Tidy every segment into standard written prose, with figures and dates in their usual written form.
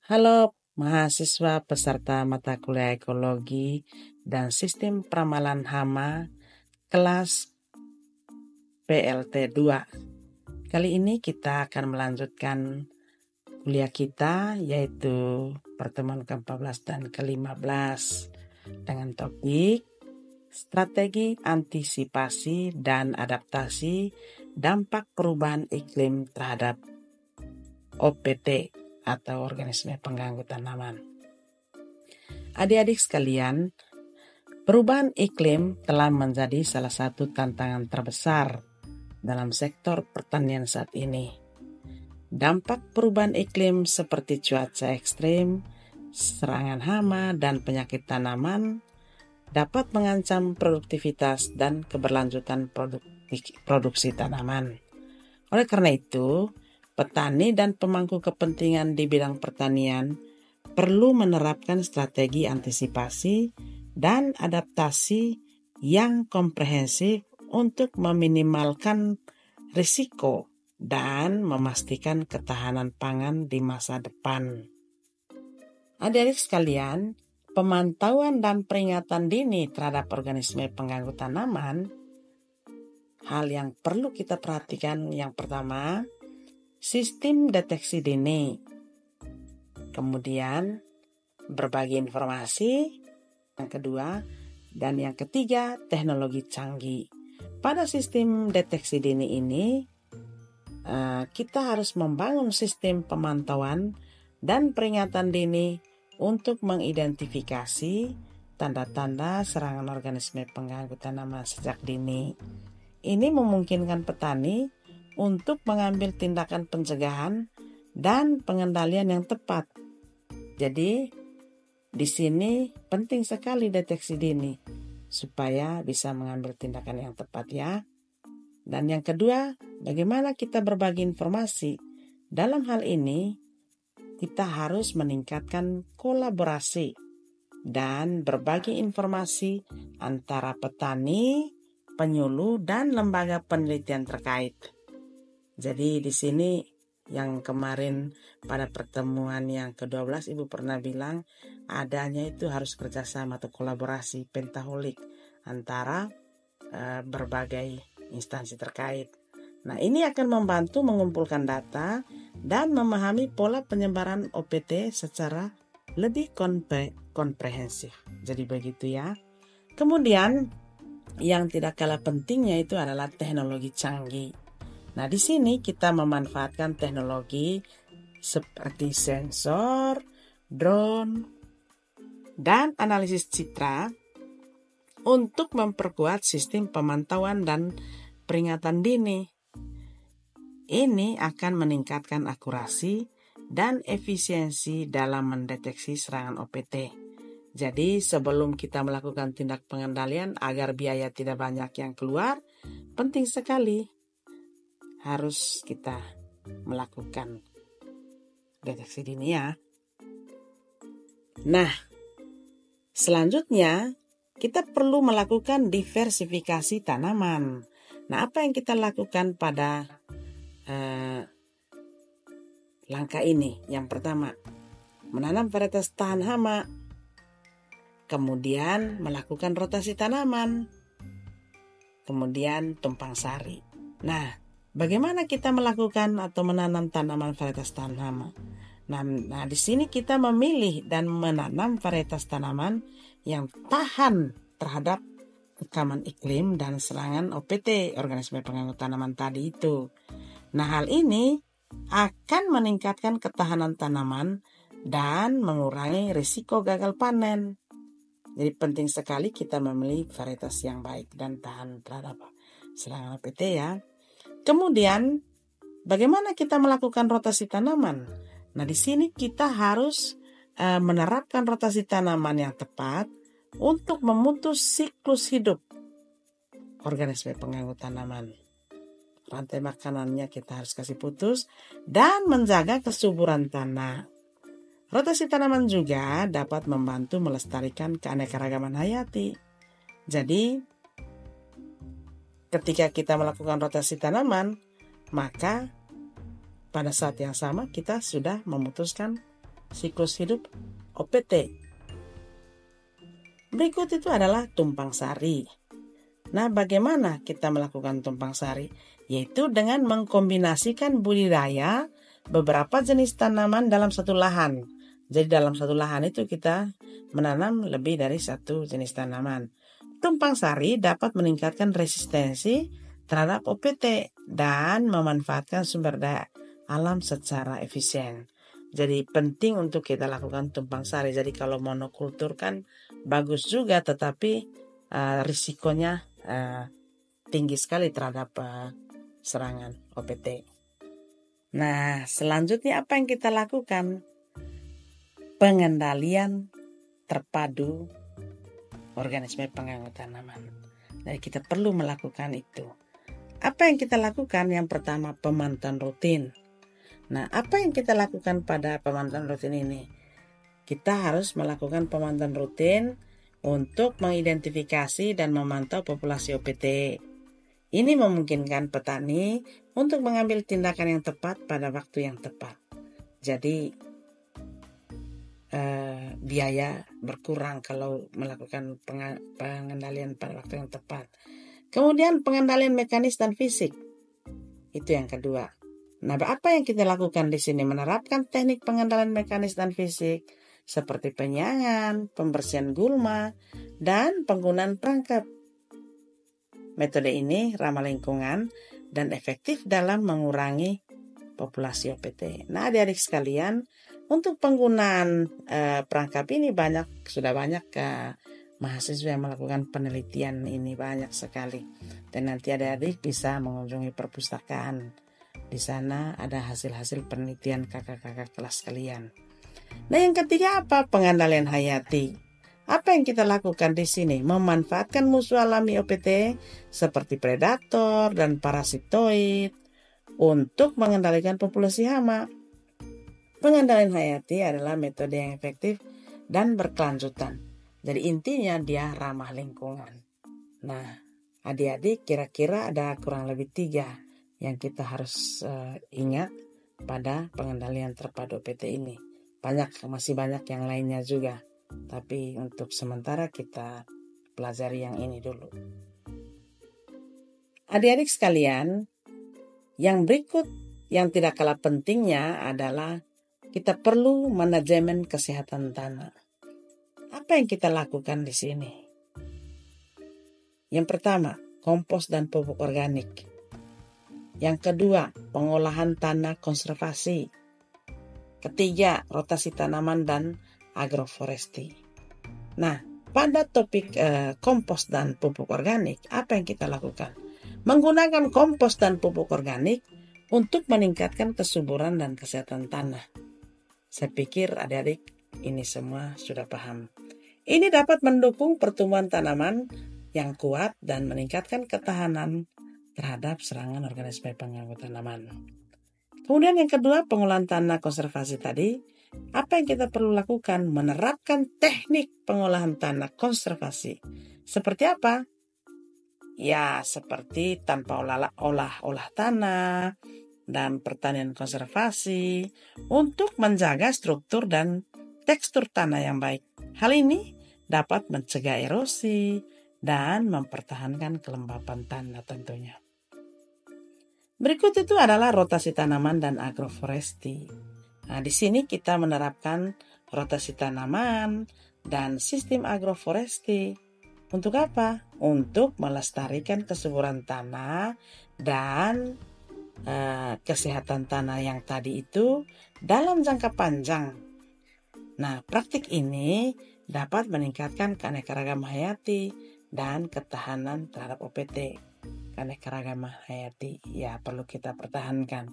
Halo mahasiswa peserta mata kuliah ekologi dan sistem peramalan hama kelas PLT 2. Kali ini kita akan melanjutkan kuliah kita yaitu pertemuan ke-14 dan ke-15 dengan topik strategi antisipasi dan adaptasi dampak perubahan iklim terhadap OPT atau organisme pengganggu tanaman. Adik-adik sekalian, perubahan iklim telah menjadi salah satu tantangan terbesar dalam sektor pertanian saat ini. Dampak perubahan iklim seperti cuaca ekstrim, serangan hama, dan penyakit tanaman dapat mengancam produktivitas dan keberlanjutan produksi tanaman. Oleh karena itu, petani dan pemangku kepentingan di bidang pertanian perlu menerapkan strategi antisipasi dan adaptasi yang komprehensif untuk meminimalkan risiko dan memastikan ketahanan pangan di masa depan. Adik-adik sekalian, pemantauan dan peringatan dini terhadap organisme pengganggu tanaman, hal yang perlu kita perhatikan yang pertama, sistem deteksi dini. Kemudian berbagi informasi, yang kedua, dan yang ketiga teknologi canggih. Pada sistem deteksi dini ini, kita harus membangun sistem pemantauan dan peringatan dini untuk mengidentifikasi tanda-tanda serangan organisme pengganggu tanaman sejak dini. Ini memungkinkan petani untuk mengambil tindakan pencegahan dan pengendalian yang tepat. Jadi, di sini penting sekali deteksi dini supaya bisa mengambil tindakan yang tepat ya. Dan yang kedua, bagaimana kita berbagi informasi? Dalam hal ini, kita harus meningkatkan kolaborasi dan berbagi informasi antara petani, penyuluh, dan lembaga penelitian terkait. Jadi di sini yang kemarin pada pertemuan yang ke-12 Ibu pernah bilang adanya itu harus kerjasama atau kolaborasi pentaholik antara berbagai instansi terkait. Nah, ini akan membantu mengumpulkan data dan memahami pola penyebaran OPT secara lebih komprehensif. Jadi begitu ya. Kemudian yang tidak kalah pentingnya itu adalah teknologi canggih. Nah, di sini kita memanfaatkan teknologi seperti sensor, drone, dan analisis citra untuk memperkuat sistem pemantauan dan peringatan dini. Ini akan meningkatkan akurasi dan efisiensi dalam mendeteksi serangan OPT. Jadi sebelum kita melakukan tindak pengendalian agar biaya tidak banyak yang keluar, penting sekali harus kita melakukan deteksi dini ya. Nah, selanjutnya kita perlu melakukan diversifikasi tanaman. Nah, apa yang kita lakukan pada langkah ini? Yang pertama, menanam varietas tahan hama. Kemudian melakukan rotasi tanaman. Kemudian tumpang sari. Nah, bagaimana kita melakukan atau menanam tanaman varietas tahan hama? Nah, di sini kita memilih dan menanam varietas tanaman yang tahan terhadap tekanan iklim dan serangan OPT, organisme pengganggu tanaman tadi itu. Nah, hal ini akan meningkatkan ketahanan tanaman dan mengurangi risiko gagal panen. Jadi penting sekali kita memilih varietas yang baik dan tahan terhadap serangan OPT ya. Kemudian, bagaimana kita melakukan rotasi tanaman? Nah, di sini kita harus menerapkan rotasi tanaman yang tepat untuk memutus siklus hidup organisme pengganggu tanaman. Rantai makanannya kita harus kasih putus dan menjaga kesuburan tanah. Rotasi tanaman juga dapat membantu melestarikan keanekaragaman hayati. Jadi, ketika kita melakukan rotasi tanaman, maka pada saat yang sama kita sudah memutuskan siklus hidup OPT. Berikut itu adalah tumpang sari. Nah, bagaimana kita melakukan tumpang sari? Yaitu dengan mengkombinasikan budidaya beberapa jenis tanaman dalam satu lahan. Jadi dalam satu lahan itu kita menanam lebih dari satu jenis tanaman. Tumpang sari dapat meningkatkan resistensi terhadap OPT dan memanfaatkan sumber daya alam secara efisien. Jadi penting untuk kita lakukan tumpang sari. Jadi kalau monokultur kan bagus juga, tetapi risikonya tinggi sekali terhadap serangan OPT. Nah, selanjutnya apa yang kita lakukan? Pengendalian terpadu organisme pengganggu tanaman. Jadi kita perlu melakukan itu. Apa yang kita lakukan? Yang pertama, pemantauan rutin. Nah, apa yang kita lakukan pada pemantauan rutin ini? Kita harus melakukan pemantauan rutin untuk mengidentifikasi dan memantau populasi OPT. Ini memungkinkan petani untuk mengambil tindakan yang tepat pada waktu yang tepat. Jadi, biaya berkurang kalau melakukan pengendalian pada waktu yang tepat. Kemudian pengendalian mekanis dan fisik. Itu yang kedua. Nah, apa yang kita lakukan di sini? Menerapkan teknik pengendalian mekanis dan fisik seperti penyiangan, pembersihan gulma, dan penggunaan perangkap. Metode ini ramah lingkungan dan efektif dalam mengurangi populasi OPT. Nah, adik-adik sekalian, untuk penggunaan perangkap ini sudah banyak mahasiswa yang melakukan penelitian ini banyak sekali. Dan nanti adik-adik bisa mengunjungi perpustakaan. Di sana ada hasil-hasil penelitian kakak-kakak kelas kalian. Nah, yang ketiga apa? Pengendalian hayati. Apa yang kita lakukan di sini? Memanfaatkan musuh alami OPT seperti predator dan parasitoid untuk mengendalikan populasi hama. Pengendalian hayati adalah metode yang efektif dan berkelanjutan. Jadi intinya dia ramah lingkungan. Nah, adik-adik kira-kira ada kurang lebih 3 yang kita harus ingat pada pengendalian terpadu OPT ini. Masih banyak yang lainnya juga. Tapi untuk sementara kita pelajari yang ini dulu. Adik-adik sekalian, yang berikut yang tidak kalah pentingnya adalah kita perlu manajemen kesehatan tanah. Apa yang kita lakukan di sini? Yang pertama, kompos dan pupuk organik. Yang kedua, pengolahan tanah konservasi. Ketiga, rotasi tanaman dan agroforestry. Nah, pada topik kompos dan pupuk organik, apa yang kita lakukan? Menggunakan kompos dan pupuk organik untuk meningkatkan kesuburan dan kesehatan tanah. Saya pikir adik-adik ini semua sudah paham. Ini dapat mendukung pertumbuhan tanaman yang kuat dan meningkatkan ketahanan terhadap serangan organisme pengganggu tanaman. Kemudian yang kedua, pengolahan tanah konservasi tadi. Apa yang kita perlu lakukan? Menerapkan teknik pengolahan tanah konservasi. Seperti apa? Ya, seperti tanpa olah tanah dan pertanian konservasi untuk menjaga struktur dan tekstur tanah yang baik. Hal ini dapat mencegah erosi dan mempertahankan kelembapan tanah tentunya. Berikut itu adalah rotasi tanaman dan agroforestry. Nah, di sini kita menerapkan rotasi tanaman dan sistem agroforestry. Untuk apa? Untuk melestarikan kesuburan tanah dan kesehatan tanah yang tadi itu dalam jangka panjang. Nah, praktik ini dapat meningkatkan keanekaragaman hayati dan ketahanan terhadap OPT. Keanekaragaman hayati ya perlu kita pertahankan.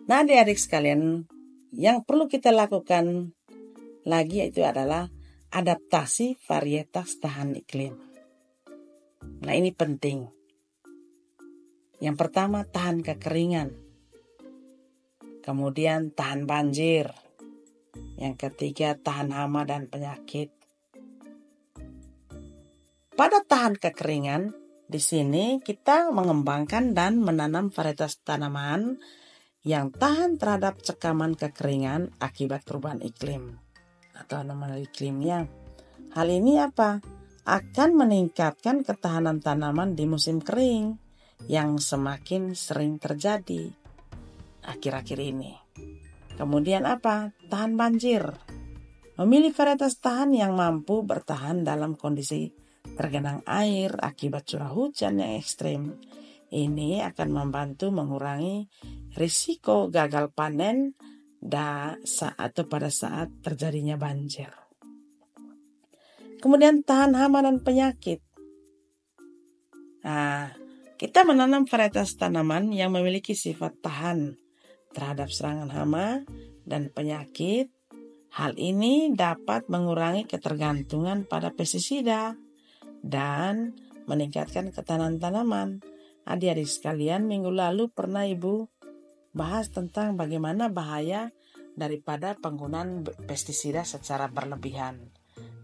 Nah, adik-adik sekalian, yang perlu kita lakukan lagi itu adalah adaptasi varietas tahan iklim. Nah, ini penting. Yang pertama, tahan kekeringan. Kemudian tahan banjir. Yang ketiga, tahan hama dan penyakit. Pada tahan kekeringan, di sini kita mengembangkan dan menanam varietas tanaman yang tahan terhadap cekaman kekeringan akibat perubahan iklim atau anomali iklimnya. Hal ini apa? Akan meningkatkan ketahanan tanaman di musim kering yang semakin sering terjadi akhir-akhir ini. Kemudian apa? Tahan banjir. Memilih varietas tahan yang mampu bertahan dalam kondisi tergenang air akibat curah hujan yang ekstrim. Ini akan membantu mengurangi risiko gagal panen atau pada saat terjadinya banjir. Kemudian tahan hama dan penyakit. Kita menanam varietas tanaman yang memiliki sifat tahan terhadap serangan hama dan penyakit. Hal ini dapat mengurangi ketergantungan pada pestisida dan meningkatkan ketahanan tanaman. Adik-adik sekalian, minggu lalu pernah Ibu bahas tentang bagaimana bahaya daripada penggunaan pestisida secara berlebihan.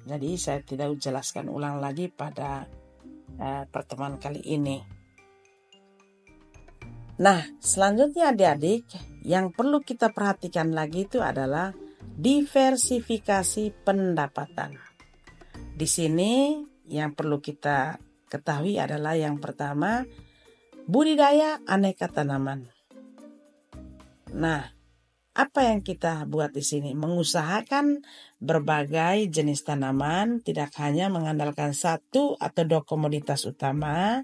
Jadi saya tidak jelaskan ulang lagi pada pertemuan kali ini. Nah, selanjutnya adik-adik, yang perlu kita perhatikan lagi itu adalah diversifikasi pendapatan. Di sini yang perlu kita ketahui adalah yang pertama, budidaya aneka tanaman. Nah, apa yang kita buat di sini? Mengusahakan berbagai jenis tanaman, tidak hanya mengandalkan satu atau dua komoditas utama.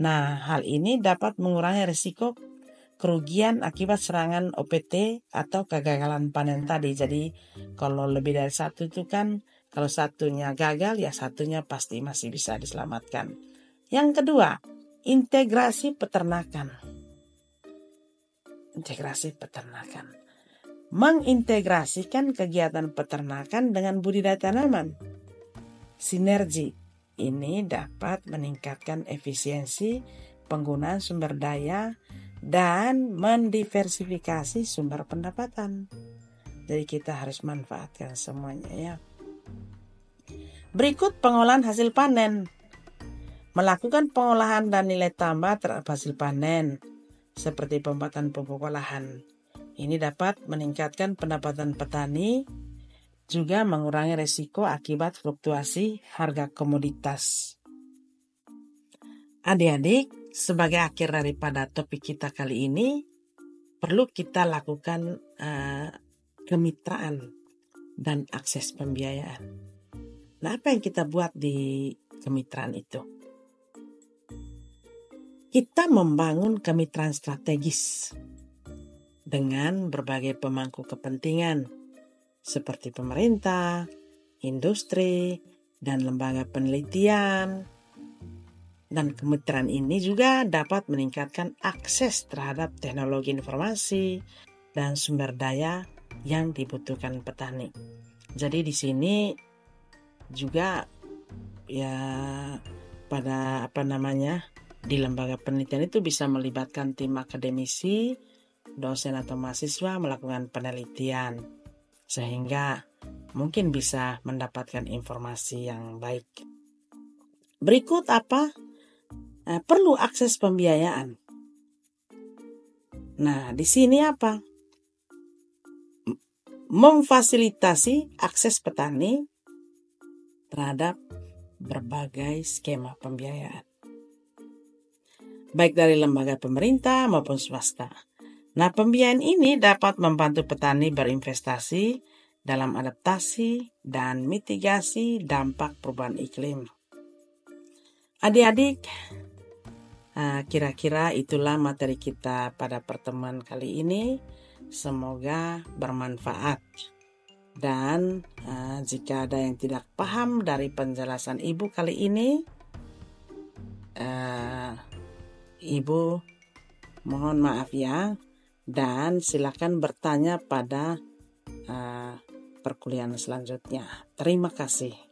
Nah, hal ini dapat mengurangi risiko kerugian akibat serangan OPT atau kegagalan panen tadi. Jadi, kalau lebih dari satu itu kan, kalau satunya gagal, ya satunya pasti masih bisa diselamatkan. Yang kedua, integrasi peternakan. Integrasi peternakan. Mengintegrasikan kegiatan peternakan dengan budidaya tanaman. Sinergi ini dapat meningkatkan efisiensi penggunaan sumber daya dan mendiversifikasi sumber pendapatan. Jadi kita harus manfaatkan semuanya ya. Berikut pengolahan hasil panen. Melakukan pengolahan dan nilai tambah terhadap hasil panen seperti pembuatan pupuk olahan. Ini dapat meningkatkan pendapatan petani, juga mengurangi risiko akibat fluktuasi harga komoditas. Adik-adik, sebagai akhir daripada topik kita kali ini, perlu kita lakukan kemitraan dan akses pembiayaan. Nah, apa yang kita buat di kemitraan itu? Kita membangun kemitraan strategis dengan berbagai pemangku kepentingan seperti pemerintah, industri, dan lembaga penelitian. Dan kemitraan ini juga dapat meningkatkan akses terhadap teknologi informasi dan sumber daya yang dibutuhkan petani. Jadi di sini juga ya pada di lembaga penelitian itu bisa melibatkan tim akademisi, dosen atau mahasiswa melakukan penelitian sehingga mungkin bisa mendapatkan informasi yang baik. Berikut apa? Perlu akses pembiayaan. Nah, di sini apa? Memfasilitasi akses petani terhadap berbagai skema pembiayaan, baik dari lembaga pemerintah maupun swasta. Nah, pembiayaan ini dapat membantu petani berinvestasi dalam adaptasi dan mitigasi dampak perubahan iklim. Adik-adik, kira-kira itulah materi kita pada pertemuan kali ini. Semoga bermanfaat. Dan jika ada yang tidak paham dari penjelasan Ibu kali ini, Ibu mohon maaf ya, dan silakan bertanya pada perkuliahan selanjutnya. Terima kasih.